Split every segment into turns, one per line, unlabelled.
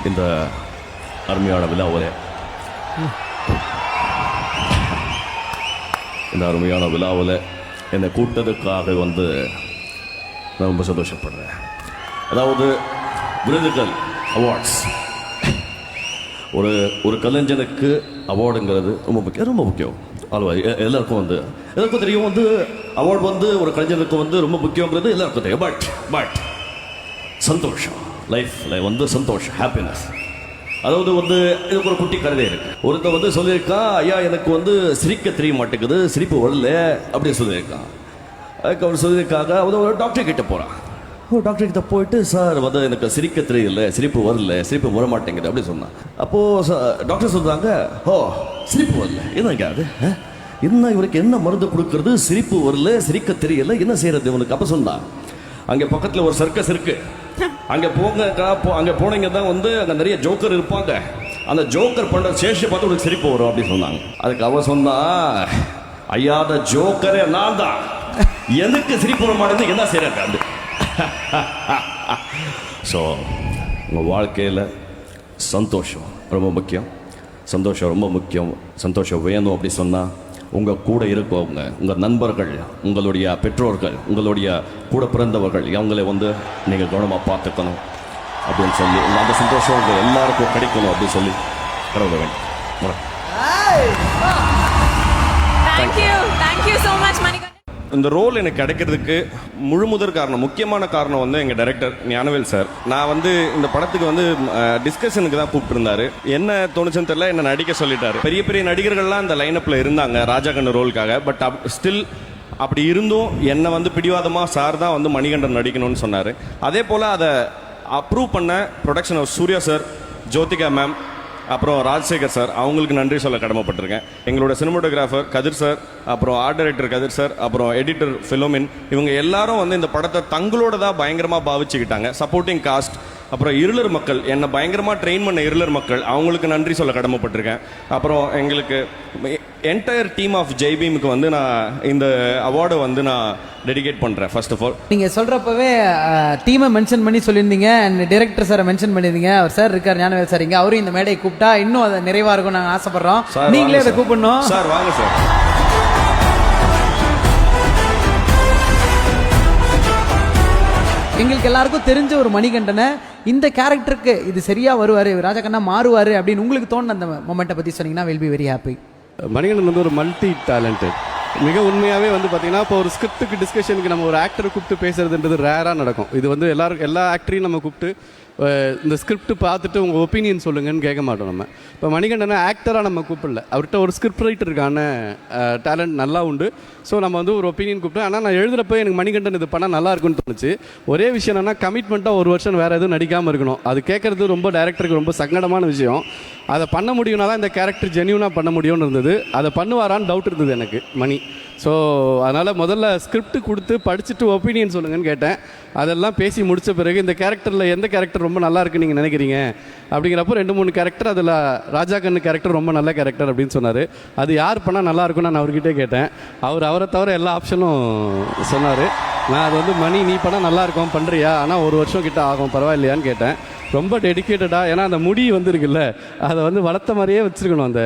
இந்த அருமையான விழாவில் என்னை கூட்டத்துக்காக வந்து நான் ரொம்ப சந்தோஷப்படுறேன். அதாவது விருதுகள், அவார்ட்ஸ், ஒரு கலைஞனுக்கு அவார்டுங்கிறது ரொம்ப முக்கியம். எல்லாருக்கும் தெரியும் வந்து அவார்டு வந்து ஒரு கலைஞனுக்கு வந்து ரொம்ப முக்கியங்கிறது எல்லாருக்கும் தெரியும். பட் சந்தோஷம், லைஃப்ல வந்து சந்தோஷம், ஹாப்பினஸ். அதாவது வந்து இதுக்கு ஒரு குட்டி கருதை இருக்கு. ஒருத்தர் வந்து சொல்லியிருக்கான், ஐயா எனக்கு வந்து சிரிக்க தெரிய மாட்டேங்குது, சிரிப்பு வரல அப்படின்னு சொல்லியிருக்கான். அதுக்கு அவர் சொல்லியிருக்காங்க, அவர் ஒரு டாக்டர் கிட்ட போகிறான். டாக்டர் கிட்ட போயிட்டு, சார் வந்து எனக்கு சிரிக்க தெரியல, சிரிப்பு வரல, சிரிப்பு வர மாட்டேங்குது அப்படி சொன்னான். அப்போது டாக்டர் சொல்கிறாங்க, சிரிப்பு வரல, என்னங்க அது என்ன, இவருக்கு என்ன மருந்து கொடுக்கறது, சிரிப்பு வரல, சிரிக்க தெரியல, என்ன செய்யறது இவனுக்கு? அப்போ சொன்னான், அங்கே பக்கத்தில் ஒரு சர்க்கஸ் இருக்கு, அங்கே அங்கே போனீங்க தான் வந்து அங்கே நிறைய ஜோக்கர் இருப்பாங்க, அந்த ஜோக்கர் பண்ணுற சேஷை பார்த்து உனக்கு சிரிப்பு வரும் அப்படின்னு சொன்னாங்க. அதுக்கு அவ சொன்னா, ஐயாத ஜோக்கரே நான் தான், எனக்கு சிரிப்பு வர மாட்டேங்குது, என்ன செய்யறது அது? ஸோ உங்கள் வாழ்க்கையில் சந்தோஷம் ரொம்ப முக்கியம். சந்தோஷம் வேணும் அப்படி சொன்னால் உங்கள் கூட இருக்கவங்க, உங்கள் நண்பர்கள், உங்களுடைய பெற்றோர்கள், உங்களுடைய கூட பிறந்தவர்கள், அவங்களை வந்து நீங்கள் கவனமாக பார்த்துக்கணும் அப்படின்னு சொல்லி அந்த சந்தோஷம் உங்கள் எல்லாருக்கும் கிடைக்கணும் அப்படின்னு சொல்லி கடவுளை வேண்டும்.
Thank you so much Manikandan.
இந்த ரோல் எனக்கு கிடைக்கிறதுக்கு முழுமுதற் காரணம், முக்கியமான காரணம் வந்து எங்கள் டைரக்டர் ஞானவேல் சார். நான் வந்து இந்த படத்துக்கு வந்து டிஸ்கஷனுக்கு தான் கூப்பிட்டுருந்தாரு. என்ன தோணுச்சுன்னு தெரியல, என்ன நடிக்க சொல்லிட்டாரு. பெரிய நடிகர்கள்லாம் இந்த லைனப்பில் இருந்தாங்க ராஜா கண்ணு ரோலுக்காக. பட் ஸ்டில் அப்படி இருந்தும் என்னை வந்து பிடிவாதமாக சார் தான் வந்து மணிகண்டன் நடிக்கணும்னு சொன்னார். அதே போல் அதை அப்ரூவ் பண்ண production Suriya sir, Jyothika ma'am, அப்புறம் ராஜசேகர் சார், அவங்களுக்கு நன்றி சொல்ல கடமைப்பட்டிருக்கேன். எங்களோட சினிமாட்டோகிராஃபர் கதிர் சார், அப்புறம் ஆர்ட் டைரக்டர் கதிர் சார், அப்புறம் எடிட்டர் ஃபிலோமின், இவங்க எல்லாரும் வந்து இந்த படத்தை தங்களோட தான் பயங்கரமாக பாவிச்சுக்கிட்டாங்க. சப்போர்ட்டிங் காஸ்ட், அப்புறம் இருளர் மக்கள், என்னை பயங்கரமாக ட்ரெயின் பண்ண இருளர் மக்கள், அவங்களுக்கு நன்றி சொல்ல கடமைப்பட்டிருக்கேன். அப்புறம் எங்களுக்கு என்டையர் டீம் ஆஃப் ஜெய்பீமுக்கு வந்து நான் இந்த அவார்டை வந்து நான் டெடிகேட் பண்ணுறேன். ஃபர்ஸ்ட் ஆஃப் ஆல்,
நீங்கள் சொல்கிறப்பவே டீமை மென்ஷன் பண்ணி சொல்லியிருந்தீங்க, அண்ட் டைரக்டர் சாரை மென்ஷன் பண்ணியிருந்தீங்க. அவர் சார் இருக்கார், ஞானவேல் சார், இங்கே அவரும் இந்த மேடையை கூப்பிட்டா இன்னும் அது நிறைவாக இருக்கும். நாங்கள் ஆசைப்படுறோம், நீங்களே அதை கூப்பிடணும்.
சார் வாங்க சார்.
எங்களுக்கு எல்லாருக்கும் தெரிஞ்ச ஒரு மணிகண்டனை இந்த கேரக்டருக்கு இது சரியா வருவார், ராஜகண்ணா மாறுவார் அப்படின்னு உங்களுக்கு தோணுன அந்த மொமெண்ட்டை பற்றி சொன்னீங்கன்னா will be very happy.
Manikandan வந்து ஒரு மல்டி டேலண்டட். மிக உண்மையாகவே வந்து பார்த்தீங்கன்னா, இப்போ ஒரு ஸ்கிரிப்டுக்கு டிஸ்கஷனுக்கு நம்ம ஒரு ஆக்டரை கூப்பிட்டு பேசுறதுன்றது ரேராக நடக்கும். இது வந்து எல்லா ஆக்டரையும் நம்ம கூப்பிட்டு இந்த ஸ்கிரிப்ட் பார்த்துட்டு உங்கள் ஒப்பீனியன் சொல்லுங்கன்னு கேட்க மாட்டோம். நம்ம இப்போ மணிகண்டனை ஆக்டராக நம்ம கூப்பிடல, அவர்கிட்ட ஒரு ஸ்கிரிப்ட் ரைட்டருக்கான டேலண்ட் நல்லா உண்டு. ஸோ நம்ம வந்து ஒரு ஒப்பீனியன் கூப்பிட்டு, ஆனால் நான் எழுதுகிறப்ப எனக்கு மணிகண்டன் இது பண்ணால் நல்லா இருக்குன்னு தோணுச்சு. ஒரே விஷயம் என்னன்னா, கமிட்மெண்ட்டாக ஒரு வருஷம் வேறு எதுவும் நடிக்காமல் இருக்கணும். அது கேட்குறது ரொம்ப டேரக்டருக்கு ரொம்ப சங்கடமான விஷயம். அதை பண்ண முடியும்னா தான் இந்த கேரக்டர் ஜென்யூனாக பண்ண முடியும்னு இருந்தது. அதை பண்ணுவாரான்னு டவுட் இருந்தது எனக்கு மணி. ஸோ அதனால் முதல்ல ஸ்கிரிப்ட் கொடுத்து படிச்சுட்டு ஒப்பீனியன் சொல்லுங்கன்னு கேட்டேன். அதெல்லாம் பேசி முடித்த பிறகு இந்த கேரக்டரில் எந்த கேரக்டர் ரொம்ப நல்லா இருக்குன்னு நீங்கள் நினைக்கிறீங்க அப்படிங்கிறப்போ 2-3 கேரக்டர், அதில் ராஜா கண்ணு கேரக்டர் ரொம்ப நல்ல கேரக்டர் அப்படின்னு சொன்னார். அது யார் பண்ணால் நல்லா இருக்குன்னு நான் அவர்கிட்டே கேட்டேன். அவரை தவிர எல்லா ஆப்ஷனும் சொன்னார். நான் அது வந்து மணி நீ பண்ணால் நல்லா இருக்கும், பண்ணுறியா, ஆனால் 1 வருஷம் கிட்ட ஆகும், பரவாயில்லையான்னு கேட்டேன். ரொம்ப டெடிக்கேட்டடாக, ஏன்னா அந்த முடி வந்துருக்குல்ல, அதை வந்து வளர்த்த மாதிரியே வச்சுருக்கணும் அந்த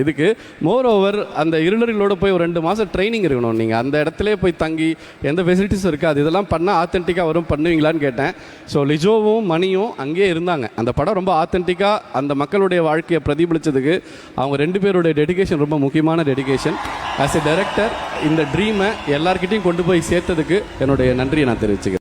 இதுக்கு. மோர் ஓவர் அந்த இருளர்களோட போய் ஒரு 2 மாதம் ட்ரைனிங் இருக்கணும். நீங்கள் அந்த இடத்துல போய் தங்கி எந்த ஃபெசிலிட்டிஸும் இருக்காது. இதெல்லாம் பண்ணால் ஆத்தென்டிக்காக வரும், பண்ணுவீங்களான்னு கேட்டேன். ஸோ லிஜோவும் மணியும் அங்கேயே இருந்தாங்க. அந்த படம் ரொம்ப ஆத்தென்டிக்காக அந்த மக்களுடைய வாழ்க்கையை பிரதிபலித்ததுக்கு அவங்க 2 பேருடைய டெடிகேஷன் ரொம்ப முக்கியமான டெடிகேஷன். ஆஸ் எ டைரக்டர் இந்த ட்ரீமை எல்லார்கிட்டையும் கொண்டு போய் சேர்த்ததுக்கு என்னுடைய நன்றியை நான் தெரிவிச்சுக்கிறேன்.